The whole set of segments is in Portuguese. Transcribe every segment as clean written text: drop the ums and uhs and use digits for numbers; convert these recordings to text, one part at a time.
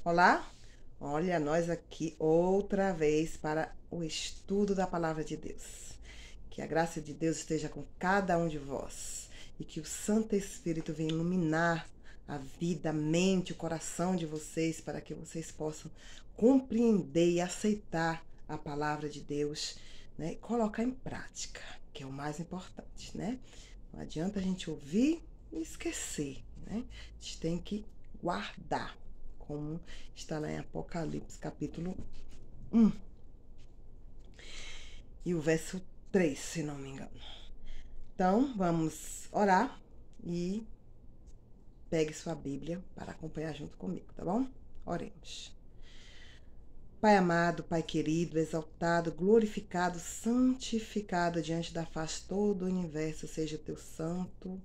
Olá, olha nós aqui outra vez para o estudo da Palavra de Deus. Que a graça de Deus esteja com cada um de vós e que o Santo Espírito venha iluminar a vida, a mente, o coração de vocês para que vocês possam compreender e aceitar a Palavra de Deus, né? E colocar em prática, que é o mais importante, né? Não adianta a gente ouvir e esquecer, né? A gente tem que guardar, como está lá em Apocalipse, capítulo 1. E o verso 3, se não me engano. Então, vamos orar e pegue sua Bíblia para acompanhar junto comigo, tá bom? Oremos. Pai amado, Pai querido, exaltado, glorificado, santificado diante da face de todo o universo, seja o teu santo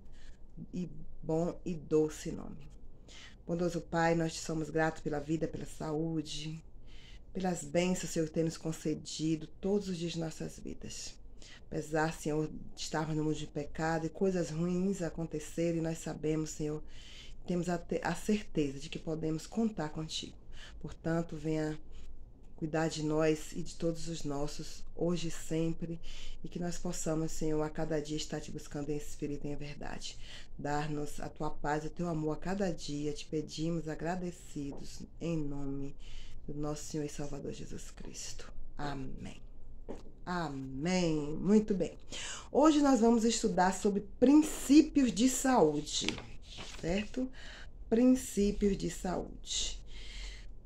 e bom e doce nome. Bondoso Pai, nós te somos gratos pela vida, pela saúde, pelas bênçãos, Senhor, que tem nos concedido todos os dias de nossas vidas. Apesar, Senhor, de estarmos no mundo de pecado e coisas ruins acontecerem, e nós sabemos, Senhor, temos a certeza de que podemos contar contigo. Portanto, venha cuidar de nós e de todos os nossos, hoje e sempre, e que nós possamos, Senhor, a cada dia estar te buscando em espírito e em verdade. Dar-nos a tua paz e o teu amor a cada dia, te pedimos agradecidos, em nome do nosso Senhor e Salvador Jesus Cristo. Amém. Amém. Muito bem. Hoje nós vamos estudar sobre princípios de saúde, certo? Princípios de saúde.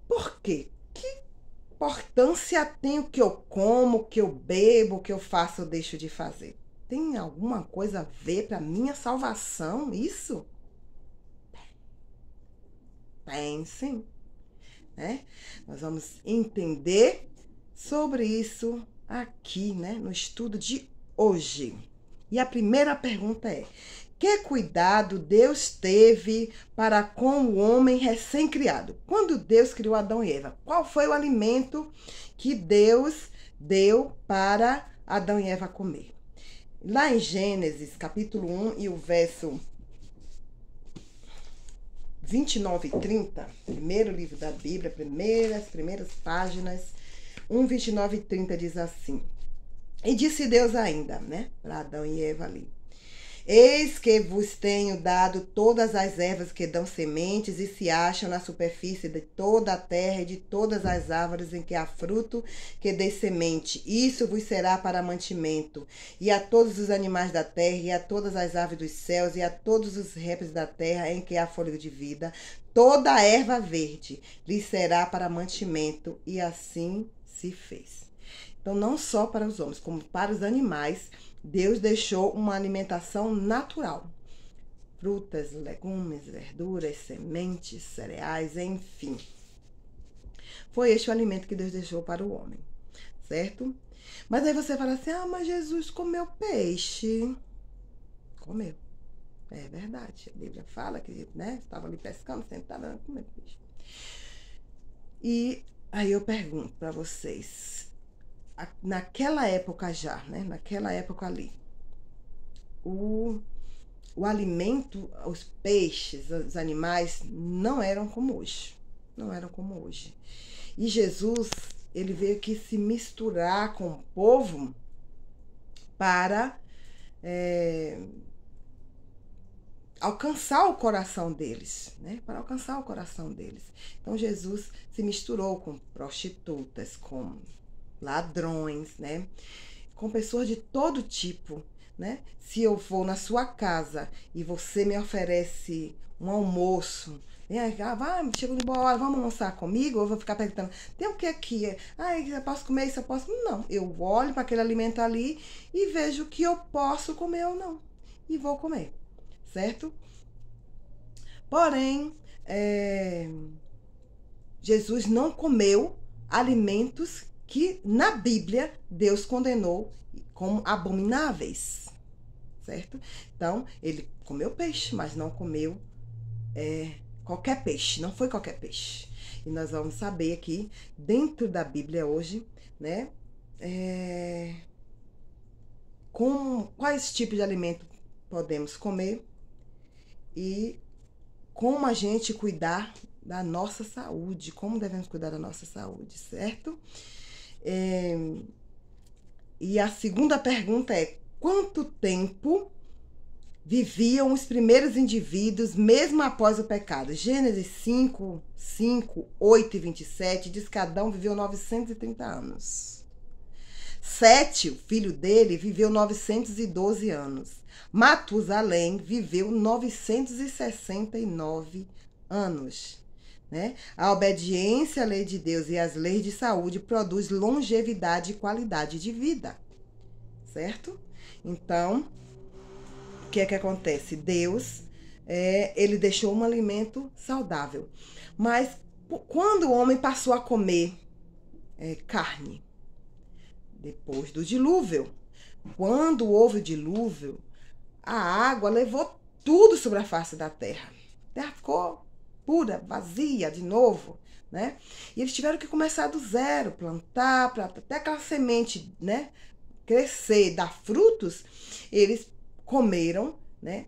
Por quê? Que importância tem o que eu como, o que eu bebo, o que eu faço ou deixo de fazer? Tem alguma coisa a ver para minha salvação isso? Tem sim, né? Nós vamos entender sobre isso aqui, né, no estudo de hoje. E a primeira pergunta é: que cuidado Deus teve para com o homem recém-criado? Quando Deus criou Adão e Eva, qual foi o alimento que Deus deu para Adão e Eva comer? Lá em Gênesis, capítulo 1 e o verso 29 e 30, primeiro livro da Bíblia, as primeiras páginas, 1, 29 e 30 diz assim: E disse Deus ainda, né, para Adão e Eva ali: Eis que vos tenho dado todas as ervas que dão sementes e se acham na superfície de toda a terra e de todas as árvores em que há fruto que dê semente. Isso vos será para mantimento. E a todos os animais da terra, e a todas as aves dos céus, e a todos os répteis da terra em que há fôlego de vida, toda a erva verde lhes será para mantimento. E assim se fez. Então, não só para os homens, como para os animais, Deus deixou uma alimentação natural. Frutas, legumes, verduras, sementes, cereais, enfim. Foi este o alimento que Deus deixou para o homem, certo? Mas aí você fala assim: ah, mas Jesus comeu peixe. Comeu. É verdade. A Bíblia fala que, né, estava ali pescando, sentado, comendo peixe. E aí eu pergunto para vocês: naquela época já, né? Naquela época ali, o alimento, os peixes, os animais não eram como hoje. Não eram como hoje. E Jesus, ele veio aqui se misturar com o povo para alcançar o coração deles, né? Para alcançar o coração deles. Então Jesus se misturou com prostitutas, com ladrões, né? Com pessoas de todo tipo, né? Se eu vou na sua casa e você me oferece um almoço, vai, chegou de boa hora, vamos almoçar comigo? Eu vou ficar perguntando: tem o que aqui? Eu posso comer isso? Eu posso? Não, eu olho para aquele alimento ali e vejo o que eu posso comer ou não. E vou comer, certo? Porém, Jesus não comeu alimentos que na Bíblia Deus condenou como abomináveis, certo? Então, ele comeu peixe, mas não comeu qualquer peixe, não foi qualquer peixe. E nós vamos saber aqui, dentro da Bíblia hoje, né, quais tipos de alimento podemos comer e como a gente cuidar da nossa saúde, como devemos cuidar da nossa saúde, certo? E a segunda pergunta é: quanto tempo viviam os primeiros indivíduos mesmo após o pecado? Gênesis 5, 8 e 27 diz que Adão viveu 930 anos. Sete, o filho dele, viveu 912 anos. Matusalém viveu 969 anos. Né? A obediência à lei de Deus e às leis de saúde produz longevidade e qualidade de vida. Certo? Então, o que é que acontece? Deus, ele deixou um alimento saudável. Mas quando o homem passou a comer carne, depois do dilúvio, quando houve o dilúvio, a água levou tudo sobre a face da terra. A terra ficou pura, vazia de novo, né? E eles tiveram que começar do zero, plantar, até aquela semente, né, crescer, dar frutos. Eles comeram, né?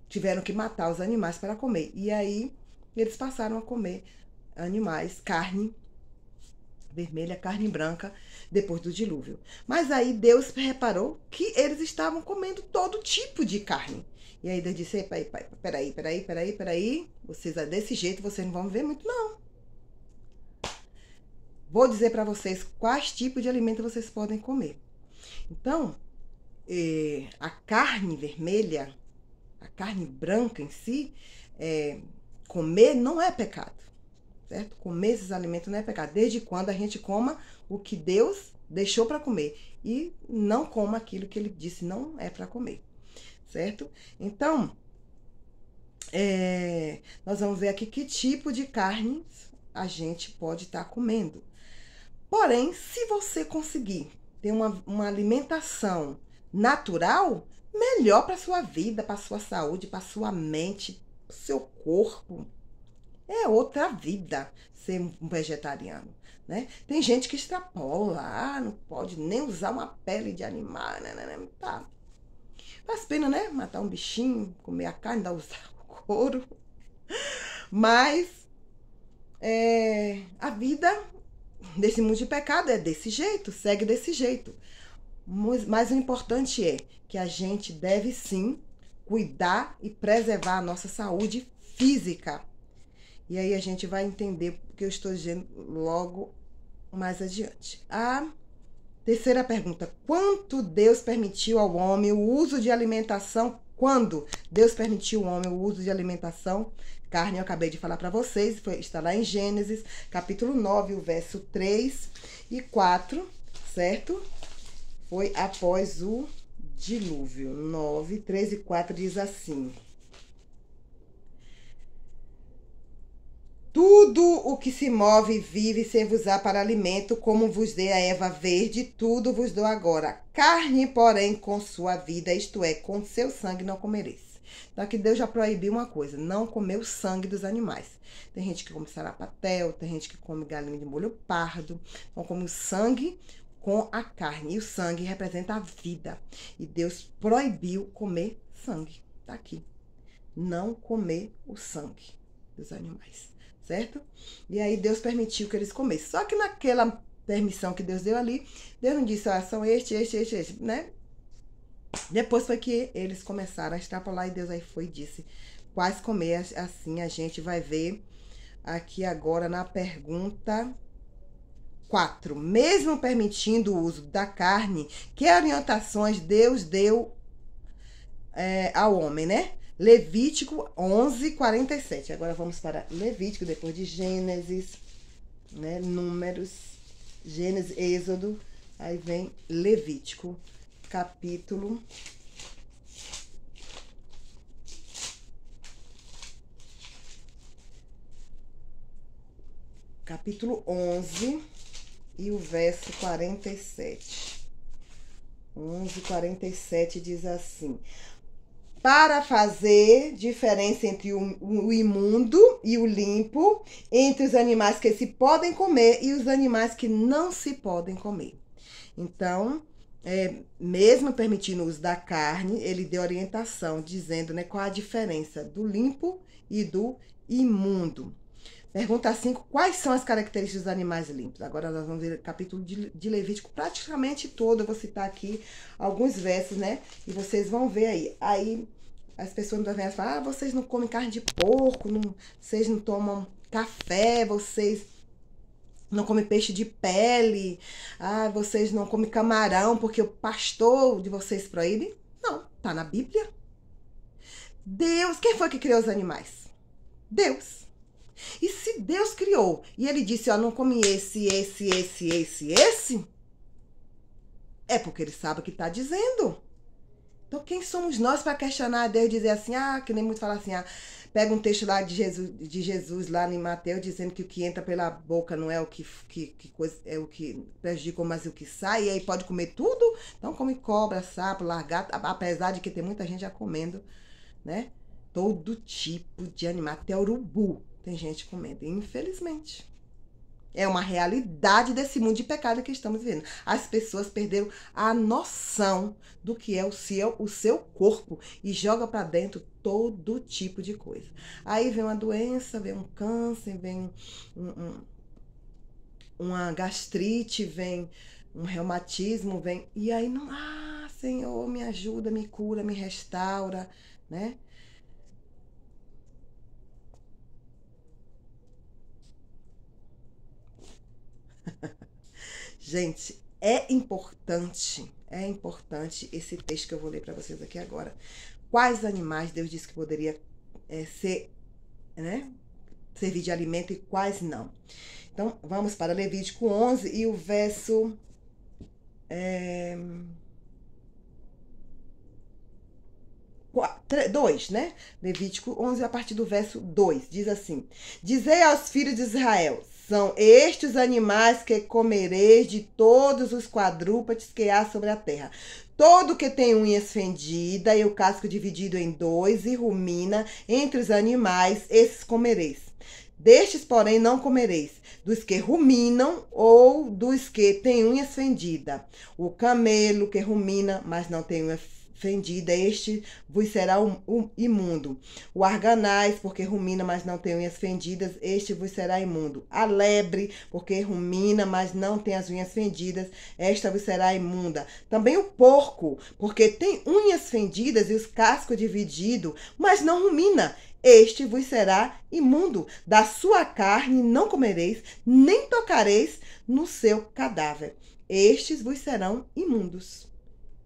Tiveram que matar os animais para comer. E aí eles passaram a comer animais, carne vermelha, carne branca, depois do dilúvio. Mas aí Deus reparou que eles estavam comendo todo tipo de carne. E aí Deus disse: peraí, vocês desse jeito vocês não vão ver muito não. Vou dizer para vocês quais tipos de alimento vocês podem comer. Então, a carne vermelha, a carne branca em si, comer não é pecado. Certo? Comer esses alimentos não é pecado, desde quando a gente coma o que Deus deixou para comer e não coma aquilo que ele disse não é para comer, certo? Então, nós vamos ver aqui que tipo de carne a gente pode estar comendo. Porém, se você conseguir ter uma alimentação natural, melhor para sua vida, para sua saúde, para sua mente, para o seu corpo. É outra vida ser um vegetariano, né? Tem gente que extrapola, não pode nem usar uma pele de animal, né? Tá. Faz pena, né? Matar um bichinho, comer a carne, usar o couro. Mas a vida desse mundo de pecado é desse jeito, segue desse jeito. Mas o importante é que a gente deve sim cuidar e preservar a nossa saúde física. E aí a gente vai entender o que eu estou dizendo logo mais adiante. A terceira pergunta: quanto Deus permitiu ao homem o uso de alimentação? Quando Deus permitiu ao homem o uso de alimentação? Carne, eu acabei de falar para vocês, está lá em Gênesis, capítulo 9, o verso 3 e 4, certo? Foi após o dilúvio. 9, 3 e 4 diz assim: tudo o que se move e vive ser-vos-á para alimento, como vos dei a erva verde, tudo vos dou agora. Carne, porém, com sua vida, isto é, com seu sangue não comereis. Então aqui Deus já proibiu uma coisa: não comer o sangue dos animais. Tem gente que come sarapatel, tem gente que come galinha de molho pardo, então come o sangue com a carne. E o sangue representa a vida. E Deus proibiu comer sangue. Tá aqui. Não comer o sangue dos animais. Certo? E aí Deus permitiu que eles comessem. Só que naquela permissão que Deus deu ali, Deus não disse: são este, né? Depois foi que eles começaram a extrapolar e Deus aí foi e disse quais comer. Assim a gente vai ver aqui agora na pergunta 4. Mesmo permitindo o uso da carne, que orientações Deus deu ao homem, né? Levítico 11, 47. Agora vamos para Levítico, depois de Gênesis, né? Números, Gênesis, Êxodo, aí vem Levítico, capítulo 11 e o verso 47. 11, 47 diz assim: para fazer diferença entre o imundo e o limpo, entre os animais que se podem comer e os animais que não se podem comer. Então, mesmo permitindo o uso da carne, ele deu orientação, dizendo, né, qual a diferença do limpo e do imundo. Pergunta 5, quais são as características dos animais limpos? Agora nós vamos ver o capítulo de Levítico praticamente todo. Eu vou citar aqui alguns versos, né? E vocês vão ver aí. Aí as pessoas me vêm falar, vocês não comem carne de porco, vocês não tomam café, vocês não comem peixe de pele, vocês não comem camarão porque o pastor de vocês proíbe. Não, tá na Bíblia. Deus, quem foi que criou os animais? Deus. E se Deus criou e ele disse, ó, não come esse, é porque ele sabe o que está dizendo. Então quem somos nós para questionar Deus e dizer assim, que nem muito fala assim, pega um texto lá de Jesus lá em Mateus dizendo que o que entra pela boca não é o que é o que prejudica, mas o que sai, e aí pode comer tudo. Então come cobra, sapo, lagarto, apesar de que tem muita gente já comendo, né? Todo tipo de animal, até urubu tem gente comendo, infelizmente. É uma realidade desse mundo de pecado que estamos vivendo. As pessoas perderam a noção do que é o seu corpo e joga para dentro todo tipo de coisa. Aí vem uma doença, vem um câncer, vem uma gastrite, vem um reumatismo, vem... E aí, não, Senhor, me ajuda, me cura, me restaura, né? Gente, é importante esse texto que eu vou ler para vocês aqui agora. Quais animais Deus disse que poderia servir de alimento e quais não. Então, vamos para Levítico 11 e o verso 2, né? Levítico 11, a partir do verso 2, diz assim: Dizei aos filhos de Israel, são estes animais que comereis de todos os quadrúpedes que há sobre a terra. Todo que tem unhas fendidas e o casco dividido em dois e rumina entre os animais, esses comereis. Destes, porém, não comereis, dos que ruminam ou dos que têm unhas fendidas. O camelo que rumina, mas não tem unha fendida, este vos será imundo. O arganaz, porque rumina, mas não tem unhas fendidas, este vos será imundo. A lebre, porque rumina, mas não tem as unhas fendidas, esta vos será imunda. Também o porco, porque tem unhas fendidas e os cascos divididos, mas não rumina, este vos será imundo. Da sua carne não comereis, nem tocareis no seu cadáver. Estes vos serão imundos.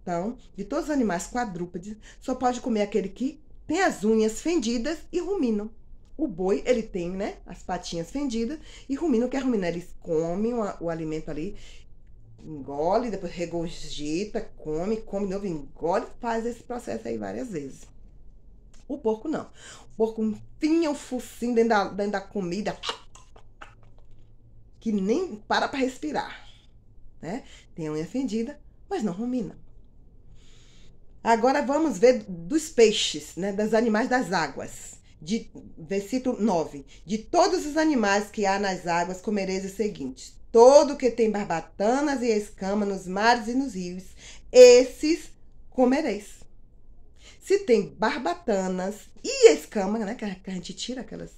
Então, de todos os animais quadrúpedes, só pode comer aquele que tem as unhas fendidas e ruminam. O boi, ele tem, né, as patinhas fendidas e ruminam. O que é ruminar? Eles comem o alimento ali, engole, depois regurgita, come de novo, engole, faz esse processo aí várias vezes. O porco não. O porco enfia o focinho dentro da comida, que nem para respirar, né? Tem a unha fendida, mas não rumina. Agora vamos ver dos peixes, né, dos animais das águas. Versículo 9. De todos os animais que há nas águas comereis os seguintes: todo que tem barbatanas e escama nos mares e nos rios, esses comereis. Se tem barbatanas e escama, né, que a gente tira aquelas,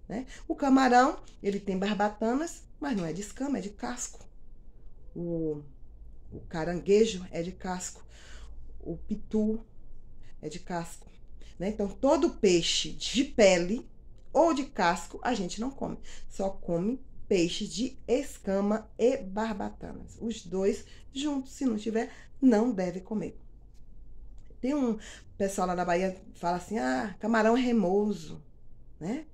né? O camarão, ele tem barbatanas, mas não é de escama, é de casco. O caranguejo é de casco. O pitu é de casco, né? Então, todo peixe de pele ou de casco a gente não come. Só come peixe de escama e barbatanas. Os dois juntos, se não tiver, não deve comer. Tem um pessoal lá na Bahia que fala assim, camarão é remoso, né?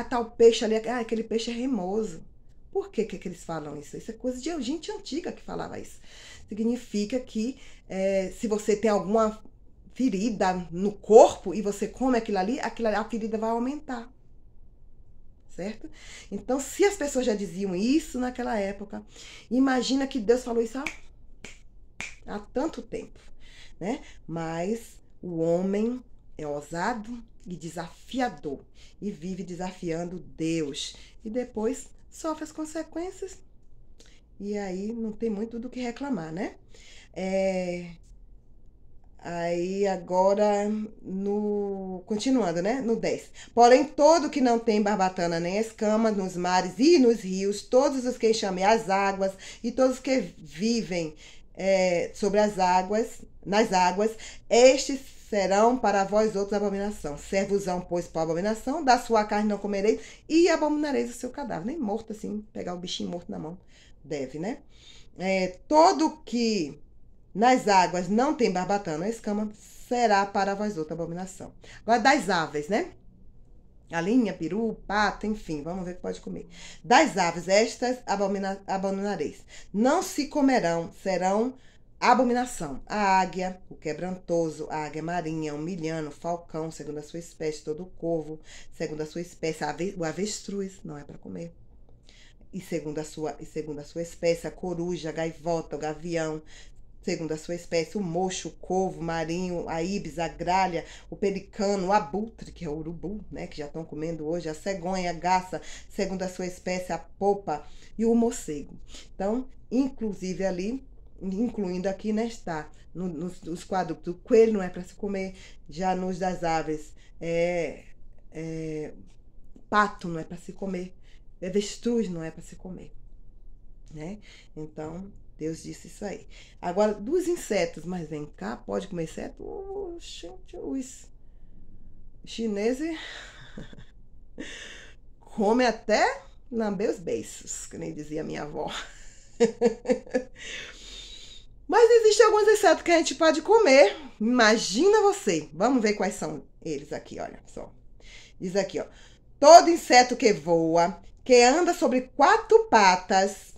Tal peixe ali, aquele peixe é remoso. Por que eles falam isso? Isso é coisa de gente antiga que falava isso. Significa que se você tem alguma ferida no corpo e você come aquilo ali, a ferida vai aumentar. Certo? Então, se as pessoas já diziam isso naquela época, imagina que Deus falou isso há tanto tempo, né? Mas o homem é ousado e desafiador e vive desafiando Deus. E depois sofre as consequências e aí não tem muito do que reclamar, né? Aí agora, continuando, né? No 10. Porém, todo que não tem barbatana nem escama nos mares e nos rios, todos os que enxamem as águas e todos que vivem sobre as águas, nas águas, estes serão para vós outros abominação. Servos-ão, pois, para abominação, da sua carne não comereis e abominareis o seu cadáver. Nem morto assim, pegar o bichinho morto na mão. Deve, né? Todo que nas águas não tem barbatana ou escama, será para vós outra abominação. Agora, das aves, né? Galinha, peru, pato, enfim, vamos ver o que pode comer. Das aves, estas abominareis. Não se comerão, serão abominação. A águia, o quebrantoso, a águia marinha, o milhano, o falcão, segundo a sua espécie, todo o corvo, segundo a sua espécie, o avestruz, não é para comer. E segundo a sua espécie, a coruja, a gaivota, o gavião, segundo a sua espécie, o mocho, o corvo, o marinho, a ibis, a gralha, o pelicano, o abutre, que é o urubu, né, que já estão comendo hoje, a cegonha, a garça, segundo a sua espécie, a popa e o morcego. Então, inclusive ali, incluindo aqui, né, está nos quadrúpedes, o coelho não é para se comer, já nos das aves, pato não é para se comer, avestruz não é para se comer, né? Então, Deus disse isso aí. Agora, dos insetos, mas vem cá, pode comer inseto? Gente, os chineses comem até lamber os beiços, que nem dizia minha avó. Mas existem alguns insetos que a gente pode comer. Imagina você. Vamos ver quais são eles aqui, olha só. Diz aqui, ó. Todo inseto que voa, que anda sobre 4 patas,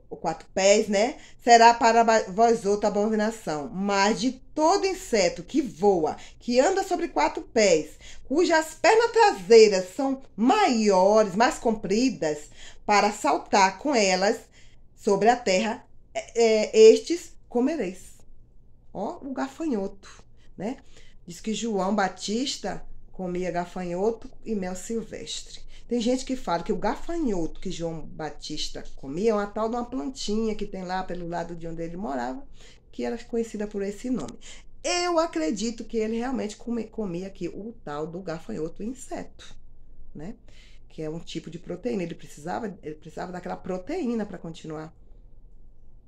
ou 4 pés, né? Será para vós outra abominação. Mas de todo inseto que voa, que anda sobre 4 pés, cujas pernas traseiras são maiores, mais compridas, para saltar com elas sobre a terra, estes comereis. Ó, o gafanhoto, né? Diz que João Batista comia gafanhoto e mel silvestre. Tem gente que fala que o gafanhoto que João Batista comia é uma tal de uma plantinha que tem lá pelo lado de onde ele morava, que era conhecida por esse nome. Eu acredito que ele realmente comia aqui o tal do gafanhoto inseto, né? Que é um tipo de proteína. Ele precisava daquela proteína para continuar,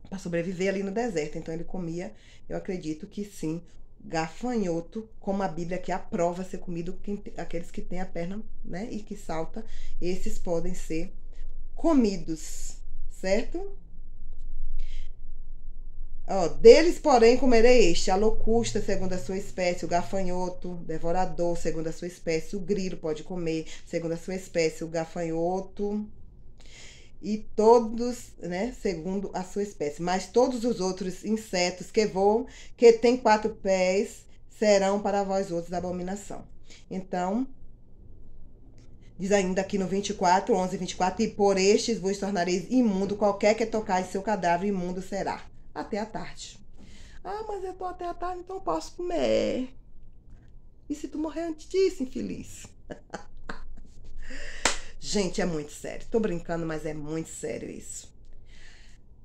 para sobreviver ali no deserto. Então ele comia, eu acredito que sim, gafanhoto, como a Bíblia que aprova ser comido, aqueles que têm a perna, né, e que salta, esses podem ser comidos, certo? Ó, deles, porém, comerei este, a locusta, segundo a sua espécie, o gafanhoto, devorador, segundo a sua espécie, o grilo pode comer, segundo a sua espécie, o gafanhoto, e todos, né, segundo a sua espécie. Mas todos os outros insetos que voam, que têm 4 pés, serão para vós outros abominação. Então, diz ainda aqui no 24, 11 e 24, e por estes vos tornareis imundo, qualquer que tocar em seu cadáver, imundo será. Até a tarde. Ah, mas eu tô até a tarde, então eu posso comer. E se tu morrer antes disso, infeliz? Gente, é muito sério. Tô brincando, mas é muito sério isso.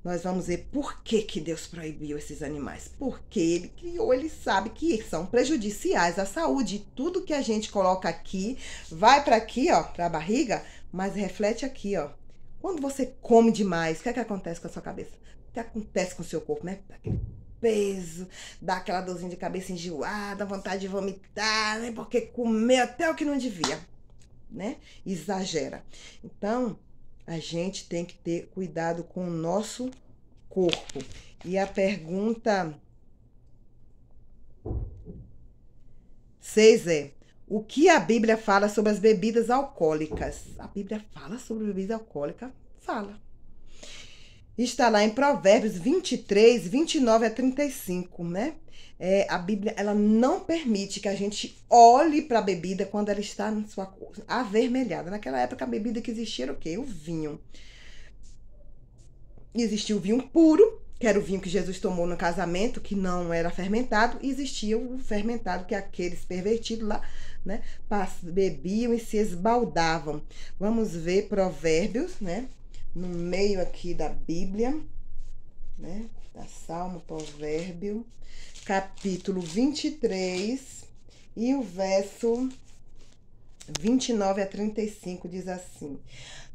Nós vamos ver por que Deus proibiu esses animais. Porque ele criou, ele sabe que são prejudiciais à saúde. E tudo que a gente coloca aqui, vai para aqui, ó, para a barriga, mas reflete aqui, ó. Quando você come demais, o que é que acontece com a sua cabeça? O que acontece com o seu corpo, né? Aquele peso, dá aquela dorzinha de cabeça enjoada, vontade de vomitar, né? Porque comeu até o que não devia, né? Exagera. Então, a gente tem que ter cuidado com o nosso corpo. E a pergunta 6 é: o que a Bíblia fala sobre as bebidas alcoólicas? A Bíblia fala sobre bebida alcoólica? Fala. Está lá em Provérbios 23, 29 a 35, né? A Bíblia, ela não permite que a gente olhe para a bebida quando ela está na sua cor avermelhada. Naquela época, a bebida que existia era o quê? O vinho. Existia o vinho puro, que era o vinho que Jesus tomou no casamento, que não era fermentado. E existia o fermentado, que é aqueles pervertidos lá, né? Bebiam e se esbaldavam. Vamos ver Provérbios, né? No meio aqui da Bíblia, né? Tá? Salmo, Provérbio, capítulo 23 e o verso 29 a 35 diz assim: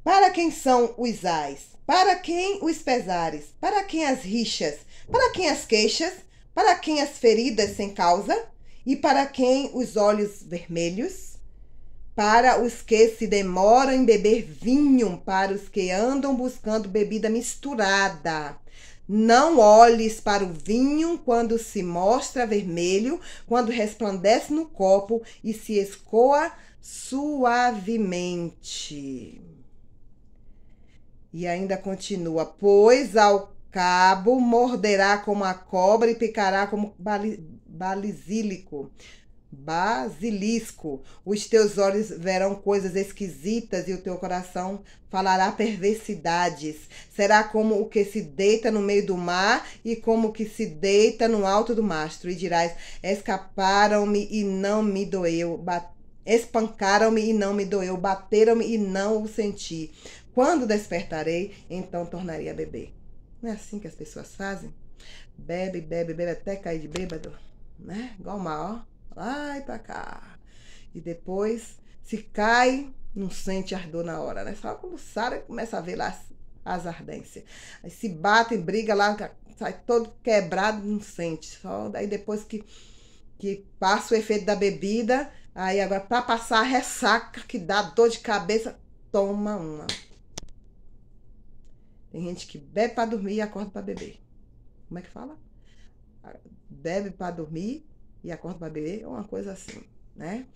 para quem são os ais? Para quem os pesares? Para quem as rixas? Para quem as queixas? Para quem as feridas sem causa? E para quem os olhos vermelhos? Para os que se demoram em beber vinho, para os que andam buscando bebida misturada. Não olhes para o vinho quando se mostra vermelho, quando resplandece no copo e se escoa suavemente. E ainda continua: pois ao cabo morderá como a cobra e picará como basilisco. Os teus olhos verão coisas esquisitas e o teu coração falará perversidades. Será como o que se deita no meio do mar e como o que se deita no alto do mastro. E dirás: escaparam-me e não me doeu. Espancaram-me e não me doeu. Bateram-me e não o senti. Quando despertarei, então tornarei a beber. Não é assim que as pessoas fazem? Bebe, bebe, bebe até cair de bêbado, né? Igual uma, ó. Vai pra cá. E depois, se cai, não sente ardor na hora, né? Só quando Sara começa a ver lá as ardências. Aí se bate, briga lá, sai todo quebrado, não sente. Só daí depois que passa o efeito da bebida, aí agora pra passar a ressaca, que dá dor de cabeça, toma uma. Tem gente que bebe pra dormir e acorda pra beber. Como é que fala? Bebe pra dormir e acorda para beber, é uma coisa assim, né?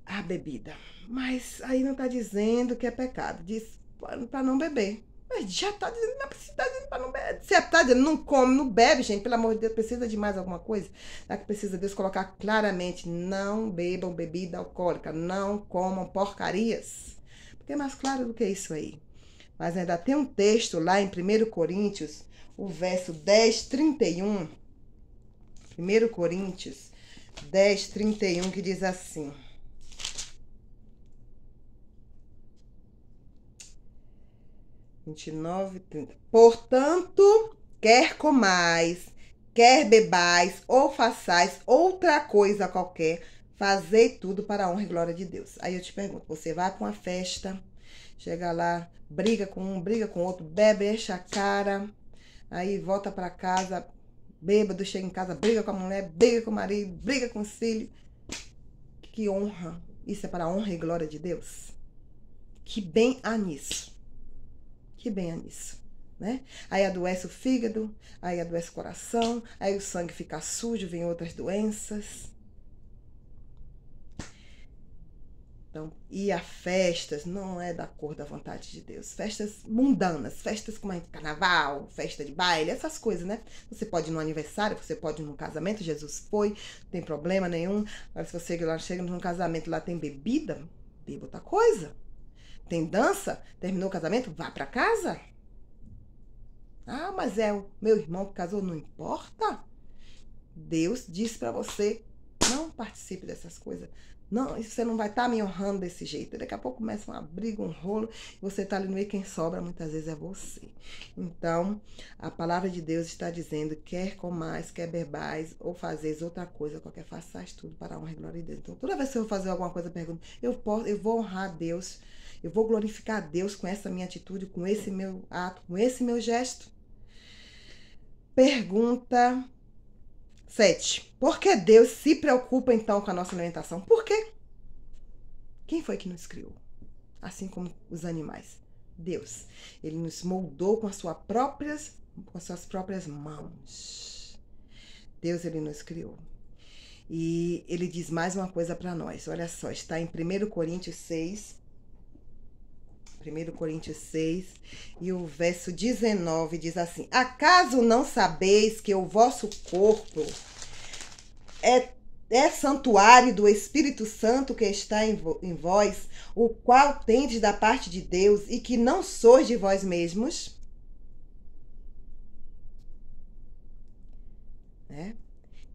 A bebida. Mas aí não tá dizendo que é pecado, diz para não beber. Mas já tá dizendo, não precisa estar dizendo para não beber. Você tá dizendo, não come, não bebe, gente, pelo amor de Deus, precisa de mais alguma coisa? Será que precisa Deus colocar claramente: não bebam bebida alcoólica, não comam porcarias? Porque é mais claro do que isso aí. Mas ainda tem um texto lá em 1 Coríntios, o verso 10, 31. 1 Coríntios 10, 31, que diz assim: 29, 30. Portanto, quer comais, quer bebais, ou façais outra coisa qualquer, fazei tudo para a honra e glória de Deus. Aí eu te pergunto, você vai para uma festa, chega lá, briga com um, briga com outro, bebe, enche a cara, aí volta para casa, bêbado, chega em casa, briga com a mulher, briga com o marido, briga com os filhos. Que honra! Isso é para a honra e glória de Deus? Que bem há nisso. Que bem há nisso, né? Aí adoece o fígado, aí adoece o coração, aí o sangue fica sujo, vem outras doenças. Então, ir a festas não é da cor da vontade de Deus. Festas mundanas, festas como carnaval, festa de baile, essas coisas, né? Você pode ir no aniversário, você pode ir no casamento, Jesus foi, não tem problema nenhum. Agora, se você chega num casamento, lá tem bebida, beba outra coisa. Tem dança, terminou o casamento, vá para casa. Ah, mas é o meu irmão que casou, não importa. Deus disse para você, não participe dessas coisas. Não, você não vai estar me honrando desse jeito. Daqui a pouco começa uma briga, um rolo, e você está ali no meio, quem sobra muitas vezes é você. Então, a palavra de Deus está dizendo: quer comais, quer bebais, ou fazeis outra coisa, qualquer façais tudo para a honra e glória de Deus. Então, toda vez que eu vou fazer alguma coisa, eu pergunto: eu vou honrar a Deus, eu vou glorificar a Deus com essa minha atitude, com esse meu ato, com esse meu gesto? Pergunta 7. Por que Deus se preocupa então com a nossa alimentação? Por quê? Quem foi que nos criou? Assim como os animais. Deus. Ele nos moldou com as suas próprias mãos. Deus, ele nos criou. E ele diz mais uma coisa para nós. Olha só, está em 1 Coríntios 6. 1 Coríntios 6 e o verso 19 diz assim: acaso não sabeis que o vosso corpo é santuário do Espírito Santo que está em vós, o qual tendes da parte de Deus, e que não sois de vós mesmos?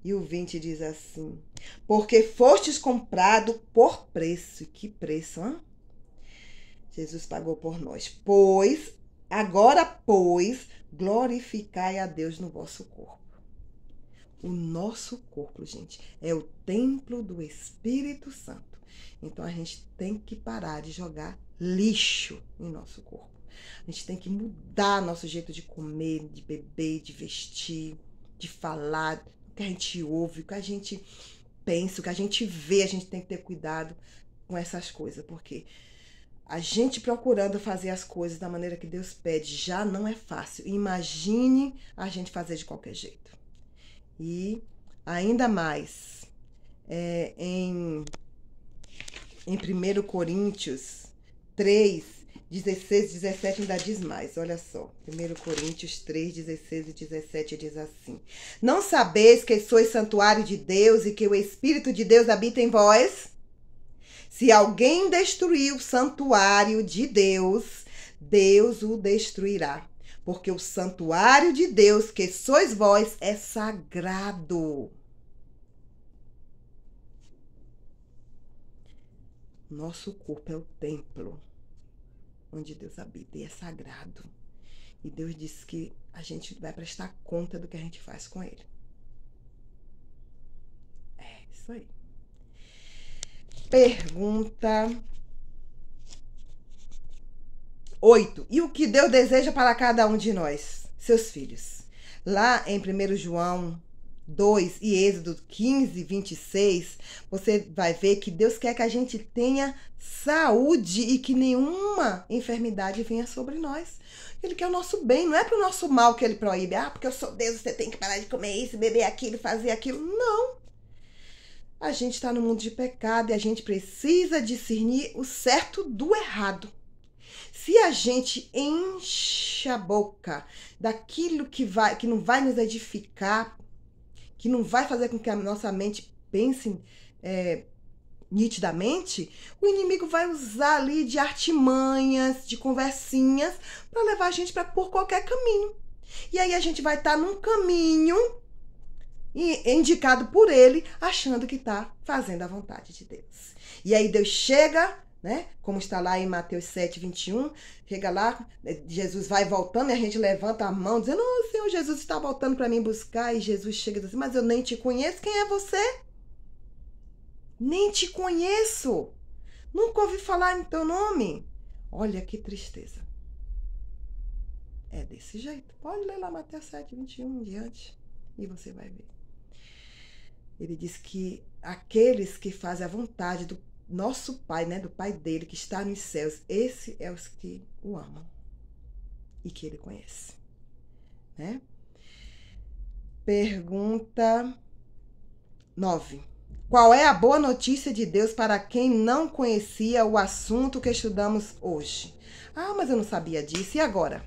E o 20 diz assim: porque fostes comprado por preço. Que preço, hein? Jesus pagou por nós. Pois Agora, pois, glorificai a Deus no vosso corpo. O nosso corpo, gente, é o templo do Espírito Santo. Então, a gente tem que parar de jogar lixo em nosso corpo. A gente tem que mudar nosso jeito de comer, de beber, de vestir, de falar, o que a gente ouve, o que a gente pensa, o que a gente vê. A gente tem que ter cuidado com essas coisas, porque a gente procurando fazer as coisas da maneira que Deus pede já não é fácil. Imagine a gente fazer de qualquer jeito. E ainda mais, em 1 Coríntios 3, 16 e 17 ainda diz mais. Olha só, 1 Coríntios 3, 16 e 17 diz assim: Não sabeis que sois santuário de Deus e que o Espírito de Deus habita em vós? Se alguém destruir o santuário de Deus, Deus o destruirá. Porque o santuário de Deus, que sois vós, é sagrado. Nosso corpo é o templo onde Deus habita e é sagrado. E Deus disse que a gente vai prestar conta do que a gente faz com ele. É isso aí. Pergunta 8. E o que Deus deseja para cada um de nós, seus filhos? Lá em 1 João 2 e Êxodo 15, 26, você vai ver que Deus quer que a gente tenha saúde e que nenhuma enfermidade venha sobre nós. Ele quer o nosso bem, não é para o nosso mal que ele proíbe. Ah, porque eu sou Deus, você tem que parar de comer isso, beber aquilo, fazer aquilo. Não. A gente está no mundo de pecado e a gente precisa discernir o certo do errado. Se a gente enche a boca daquilo que não vai nos edificar, que não vai fazer com que a nossa mente pense nitidamente, o inimigo vai usar ali de artimanhas, de conversinhas, para levar a gente por qualquer caminho. E aí a gente vai estar num caminho indicado por ele, achando que está fazendo a vontade de Deus. E aí Deus chega, né? Como está lá em Mateus 7, 21, chega lá, Jesus vai voltando e a gente levanta a mão dizendo: "Oh, Senhor Jesus está voltando para mim buscar", e Jesus chega e diz assim: "Mas eu nem te conheço, quem é você? Nem te conheço, nunca ouvi falar em teu nome." Olha que tristeza. É desse jeito. Pode ler lá Mateus 7, 21 em diante e você vai ver. Ele diz que aqueles que fazem a vontade do nosso Pai, né, do Pai dele, que está nos céus, esse é os que o amam e que ele conhece, né? Pergunta 9. Qual é a boa notícia de Deus para quem não conhecia o assunto que estudamos hoje? Ah, mas eu não sabia disso. E agora?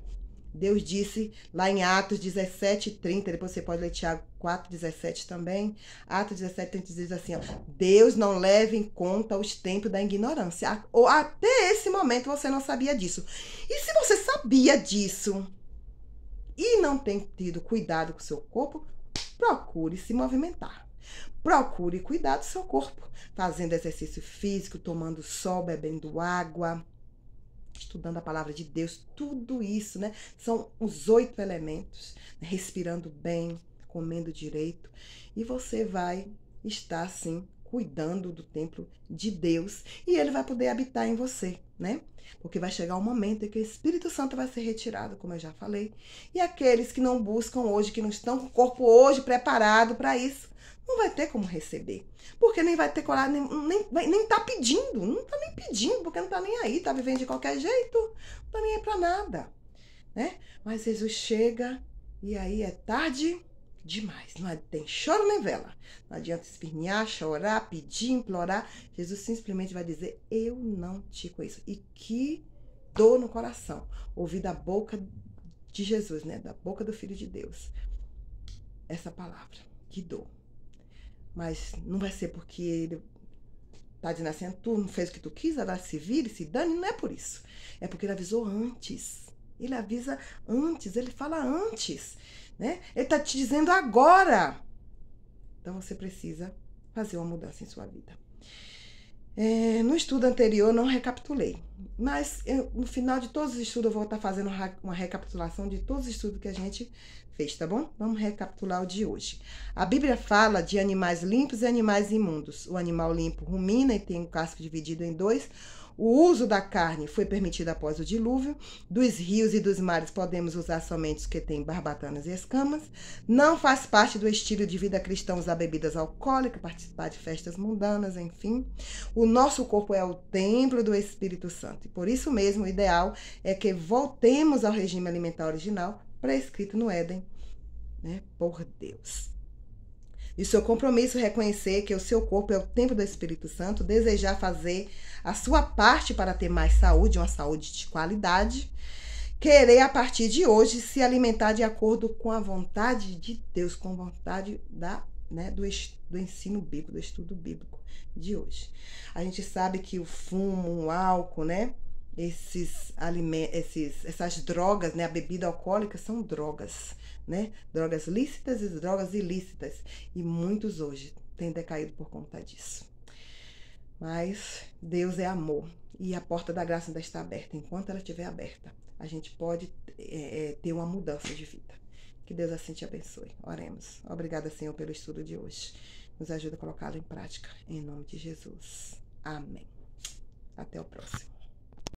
Deus disse lá em Atos 17:30, depois você pode ler Tiago 4:17 também. Atos 17:30 diz assim, ó: Deus não leva em conta os tempos da ignorância. Ou até esse momento você não sabia disso. E se você sabia disso e não tem tido cuidado com o seu corpo, procure se movimentar. Procure cuidar do seu corpo, fazendo exercício físico, tomando sol, bebendo água, estudando a palavra de Deus, tudo isso, né? São os 8 elementos, né? Respirando bem, comendo direito, e você vai estar, assim, cuidando do templo de Deus, e ele vai poder habitar em você, né? Porque vai chegar um momento em que o Espírito Santo vai ser retirado, como eu já falei, e aqueles que não buscam hoje, que não estão com o corpo hoje preparado para isso, não vai ter como receber, porque nem vai ter coragem, nem tá pedindo, não tá nem pedindo, porque não tá nem aí, tá vivendo de qualquer jeito, não tá nem aí pra nada, né? Mas Jesus chega e aí é tarde demais, não tem choro nem vela, não adianta espernear, chorar, pedir, implorar, Jesus simplesmente vai dizer: eu não te conheço. E que dor no coração, ouvir da boca de Jesus, né? Da boca do Filho de Deus, essa palavra, que dor. Mas não vai ser porque ele tá dizendo assim: tu não fez o que tu quis, agora se vire, se dane. Não é por isso. É porque ele avisou antes. Ele avisa antes, ele fala antes, né? Ele tá te dizendo agora. Então você precisa fazer uma mudança em sua vida. No estudo anterior eu não recapitulei, mas no final de todos os estudos eu vou estar fazendo uma recapitulação de todos os estudos que a gente fez, tá bom? Vamos recapitular o de hoje. A Bíblia fala de animais limpos e animais imundos. O animal limpo rumina e tem o casco dividido em dois. O uso da carne foi permitido após o dilúvio. Dos rios e dos mares podemos usar somente os que têm barbatanas e escamas. Não faz parte do estilo de vida cristão usar bebidas alcoólicas, participar de festas mundanas, enfim. O nosso corpo é o templo do Espírito Santo. E por isso mesmo, o ideal é que voltemos ao regime alimentar original prescrito no Éden, né, por Deus. E o seu compromisso é reconhecer que o seu corpo é o templo do Espírito Santo, desejar fazer a sua parte para ter mais saúde, uma saúde de qualidade, querer a partir de hoje se alimentar de acordo com a vontade de Deus, com a vontade do ensino bíblico, do estudo bíblico de hoje. A gente sabe que o fumo, o álcool, né? Essas drogas, né? A bebida alcoólica são drogas, né? Drogas lícitas e drogas ilícitas. E muitos hoje têm decaído por conta disso. Mas Deus é amor e a porta da graça ainda está aberta. Enquanto ela estiver aberta, a gente pode ter uma mudança de vida. Que Deus assim te abençoe. Oremos. Obrigada, Senhor, pelo estudo de hoje. Nos ajuda a colocá-lo em prática. Em nome de Jesus. Amém. Até o próximo.